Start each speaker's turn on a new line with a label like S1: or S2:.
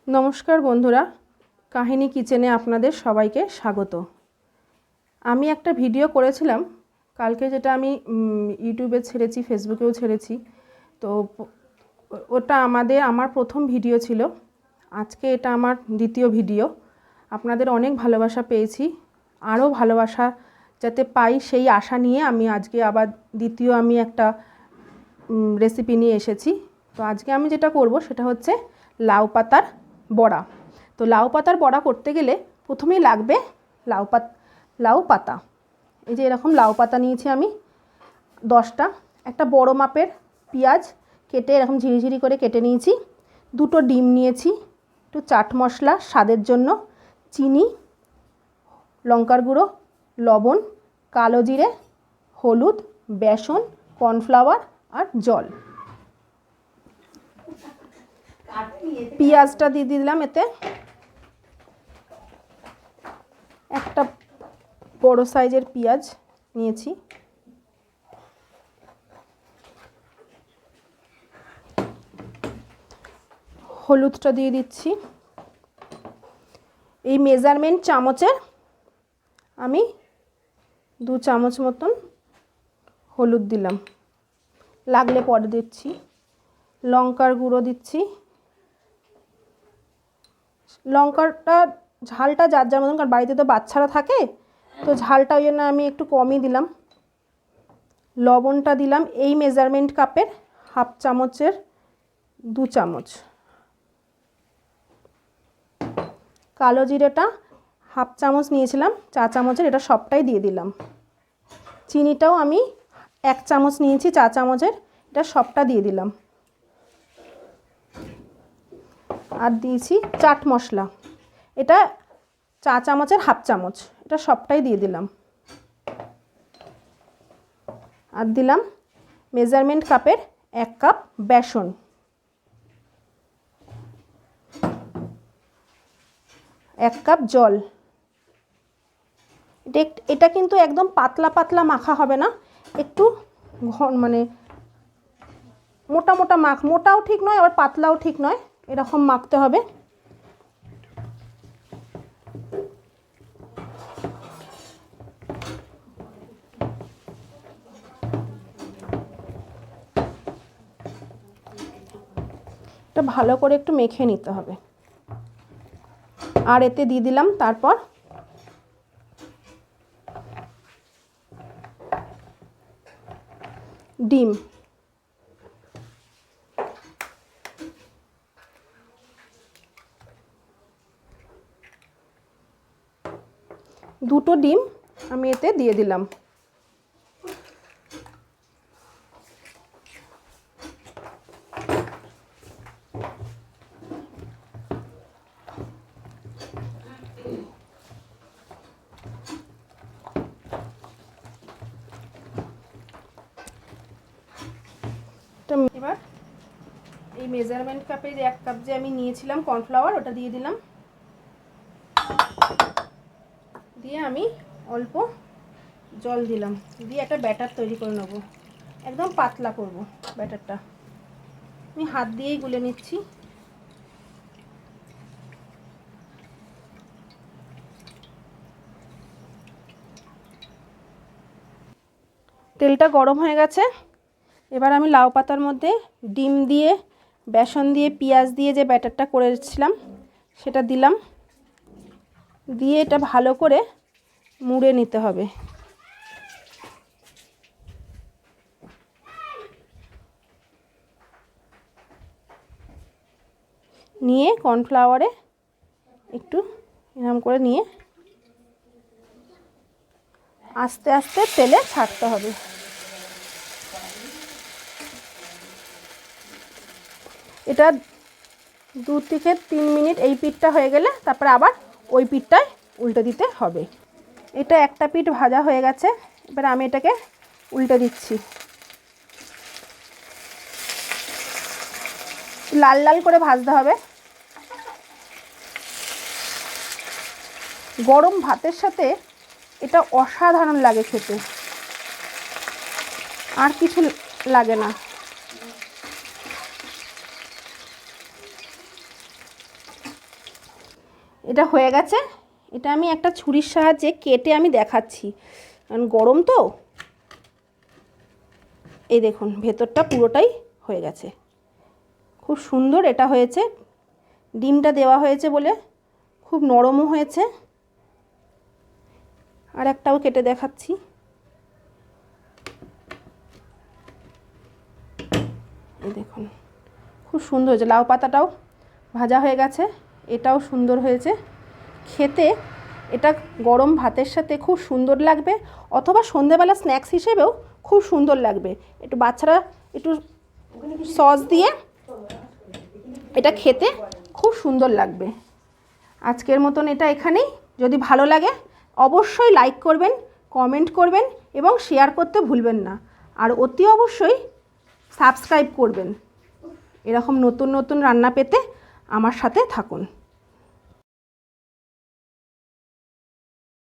S1: নমস্কার বন্ধুরা, কাহিনী কিচেনে আপনাদের সবাইকে স্বাগত। আমি একটা ভিডিও করেছিলাম কালকে, যেটা আমি ইউটিউবে ছেড়েছি, ফেসবুকেও ছেড়েছি। তো ওটা আমার প্রথম ভিডিও ছিল। আজকে এটা আমার দ্বিতীয় ভিডিও। আপনাদের অনেক ভালোবাসা পেয়েছি, আরও ভালোবাসা যাতে পাই সেই আশা নিয়ে আমি আজকে আবার দ্বিতীয় একটা রেসিপি নিয়ে এসেছি। তো আজকে আমি যেটা করব সেটা হচ্ছে লাউ পাতার বড়া। তো লাউ পাতার বড়া করতে গেলে প্রথমেই লাগবে লাউ পাতা। এই যে এরকম লাউ পাতা নিয়েছি আমি 10টা। একটা বড় মাপের পেঁয়াজ কেটে এরকম ঝিরিঝিরি করে কেটে নিয়েছি। 2টো ডিম নিয়েছি, একটু চাট মশলা স্বাদের জন্য, চিনি, লঙ্কার গুঁড়ো, লবণ, কালো জিরে, হলুদ, বেসন, কর্নফ্লাওয়ার আর জল। পেঁয়াজটা দিয়ে দিলাম, এতে একটা বড় সাইজের পেঁয়াজ নিয়েছি। হলুদটা দিয়ে দিচ্ছি। এই মেজারমেন্ট চামচের আমি 2 চামচ মতন হলুদ দিলাম, লাগলে পরে দিচ্ছি। লঙ্কার গুঁড়ো দিচ্ছি। লঙ্কাটা ঝালটা যার যার মতন, কারণ বাড়িতে তো বাচ্চারা থাকে, তো ঝালটা ওই জন্য আমি একটু কমই দিলাম। লবণটা দিলাম এই মেজারমেন্ট কাপের হাফ চামচের 2 চামচ। কালো জিরেটা হাফ চামচ নিয়েছিলাম, চা চামচের, এটা সবটাই দিয়ে দিলাম। চিনিটাও আমি 1 চামচ নিয়েছি চা চামচের, এটা সবটা দিয়ে দিলাম। আর দিয়েছি চাট মশলা, এটা চা চামচের হাফ চামচ, এটা সবটাই দিয়ে দিলাম। আর দিলাম মেজারমেন্ট কাপের 1 কাপ বেসন। এক কাপ জল। এটা কিন্তু একদম পাতলা পাতলা মাখা হবে না, একটু মানে মোটা মোটা মোটাও ঠিক নয় আবার পাতলাও ঠিক নয়, এরকম মাখতে হবে। এটা ভালো করে একটু মেখে নিতে হবে। আর এতে দিয়ে দিলাম তারপর ডিম। দুটো ডিম আমি এতে দিয়ে দিলাম। এবার এই মেজারমেন্ট কাপে যে 1 কাপ যে আমি নিয়েছিলাম কর্নফ্লাওয়ার, ওটা দিয়ে দিলাম। দিয়ে আমি অল্প জল দিলাম, দিয়ে একটা ব্যাটার তৈরি করে নেব। একদম পাতলা করব ব্যাটারটা, আমি হাত দিয়েই গুলে নিচ্ছি। তেলটা গরম হয়ে গেছে। এবার আমি লাউ পাতার মধ্যে ডিম দিয়ে, বেসন দিয়ে, পেঁয়াজ দিয়ে যে ব্যাটারটা করেছিলাম সেটা দিলাম। দিয়ে এটা ভালো করে মুড়ে নিতে হবে। নিয়ে কর্নফ্লাওয়ারে একটু এরকম করে নিয়ে আস্তে আস্তে তেলে ছাড়তে হবে। এটা 2 থেকে 3 মিনিট এই পিঠটা হয়ে গেলে তারপরে আবার ওই পিঠটায় উল্টে দিতে হবে। এটা একটা পিঠ ভাজা হয়ে গেছে, এবার আমি এটাকে উল্টে দিচ্ছি। লাল লাল করে ভাজতে হবে। গরম ভাতের সাথে এটা অসাধারণ লাগে খেতে, আর কিছু লাগে না। এটা হয়ে গেছে। এটা আমি একটা ছুরির সাহায্যে কেটে আমি দেখাচ্ছি, কারণ গরম তো। এই দেখুন ভেতরটা পুরোটাই হয়ে গেছে, খুব সুন্দর এটা হয়েছে। ডিমটা দেওয়া হয়েছে বলে খুব নরমও হয়েছে। আর একটাও কেটে দেখাচ্ছি। এই দেখুন খুব সুন্দর হয়েছে। লাউ পাতাটাও ভাজা হয়ে গেছে, এটাও সুন্দর হয়েছে। খেতে এটা গরম ভাতের সাথে খুব সুন্দর লাগবে, অথবা সন্ধেবেলা স্ন্যাক্স হিসেবেও খুব সুন্দর লাগবে। একটু বাচ্চারা একটু সস দিয়ে এটা খেতে খুব সুন্দর লাগবে। আজকের মতন এটা এখানেই। যদি ভালো লাগে অবশ্যই লাইক করবেন, কমেন্ট করবেন এবং শেয়ার করতে ভুলবেন না। আর অতি অবশ্যই সাবস্ক্রাইব করবেন। এরকম নতুন নতুন রান্না পেতে আমার সাথে থাকুন।